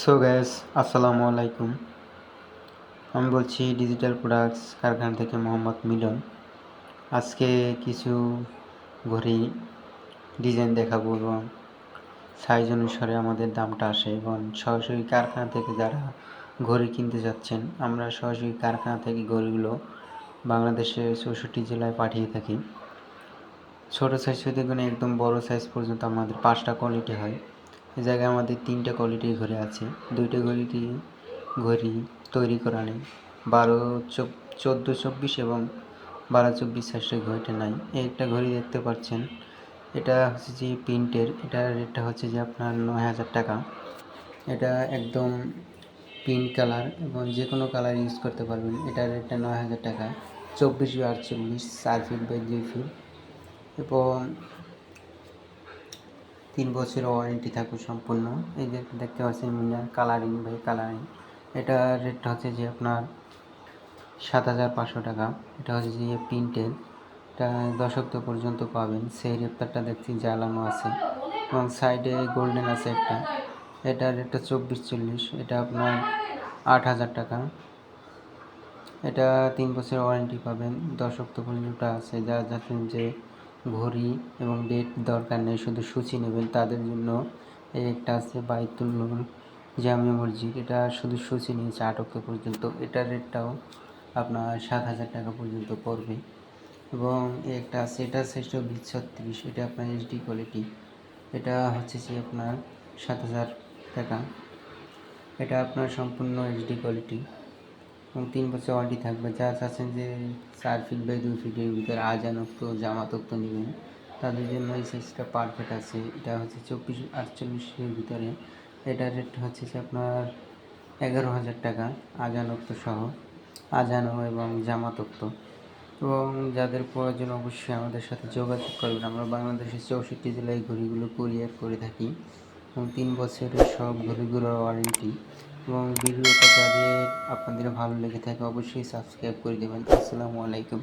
So gas আসসালামু আলাইকুম। আমি বলছি ডিজিটাল প্রোডাক্টস কারখানা থেকে মোহাম্মদ মিলন। আজকে কিছু ঘড়ি ডিজাইন দেখাবো এবং সাইজ অনুসারে আমাদের দামটা আসে এবং সরাসরি কারখানা থেকে যারা ঘড়ি কিনতে যাচ্ছেন, আমরা সরাসরি কারখানা থেকে ঘড়িগুলো বাংলাদেশের 64 জেলায় পাঠিয়ে থাকি। ছোটো সাইজ থেকে কোনো একদম বড় সাইজ পর্যন্ত আমাদের 5টা কোয়ালিটি হয়। এই জায়গায় আমাদের 3টা কোয়ালিটির ঘড়ি আছে। 2টা ঘড়ি তৈরি করা নেই। 14-24 এবং 12-24 সাইজের ঘড়িটা নাই। এই একটা ঘড়ি দেখতে পাচ্ছেন, এটা হচ্ছে যে প্রিন্টের, এটার রেটটা হচ্ছে যে আপনার 9,000 টাকা। এটা একদম প্রিন্ট কালার এবং যে কোনো কালার ইউজ করতে পারবেন। এটার রেটটা 9,000 টাকা। 24x48, 4 ফিট বাই 2 ফিট এবং 3 বছরের ওয়ারেন্টি থাকবে সম্পূর্ণ। এই যে দেখতে পাচ্ছেন মিনার কালারিং বাই কালারিং। এটার রেটটা হচ্ছে যে আপনার 7,500 টাকা। এটা হচ্ছে যে প্রিন্টের, এটা 10 অক্টো পর্যন্ত পাবেন। সেই রেপ্তারটা দেখছি জ্বালানো আছে এবং সাইডে গোল্ডেন আছে একটা। এটার রেটটা 24-40, এটা আপনার 8,000 টাকা। এটা 3 বছরের ওয়ারেন্টি পাবেন। 10 অক্টো পর্যন্ত আছে। যারা যাচ্ছেন যে ঘড়ি এবং ডেট দরকার নেই, শুধু সূচি নেবেন, তাদের জন্য এই একটা আছে বাইতুল নূর জামে মসজিদ। এটা শুধু সূচি নিয়েছে 8 অক্টো পর্যন্ত। এটার রেটটাও আপনার 7,000 টাকা পর্যন্ত পড়বে। এবং একটা আছে, এটা সাইজটা 20-36, এটা আপনার এইচডি কোয়ালিটি। এটা হচ্ছে যে আপনার 7,000 টাকা। এটা আপনার সম্পূর্ণ এইচডি কোয়ালিটি এবং 3 বছর ওয়ারেন্টি থাকবে। যারা চাচ্ছেন যে 4 ফিট বাই 2 ফিটের ভিতরে আজানক্ত জামাতক্ত নেবেন, তাদের জন্য এই সাইজটা পারফেক্ট আছে। এটা হচ্ছে 24-48 ভিতরে। এটার রেট হচ্ছে যে আপনার 11,000 টাকা আজানক্ত সহ, আজানো এবং জামাতক্ত। এবং যাদের প্রয়োজন অবশ্যই আমাদের সাথে যোগাযোগ করবেন। আমরা বাংলাদেশের 64 জেলায় ঘড়িগুলো কুরিয়ার করে থাকি এবং 3 বছরের সব ঘড়িগুলোর ওয়ারেন্টি। এবং ভিডিওটা যাদের আপনাদের ভালো লেগে থাকে অবশ্যই সাবস্ক্রাইব করে দেবেন। আসসালামু আলাইকুম।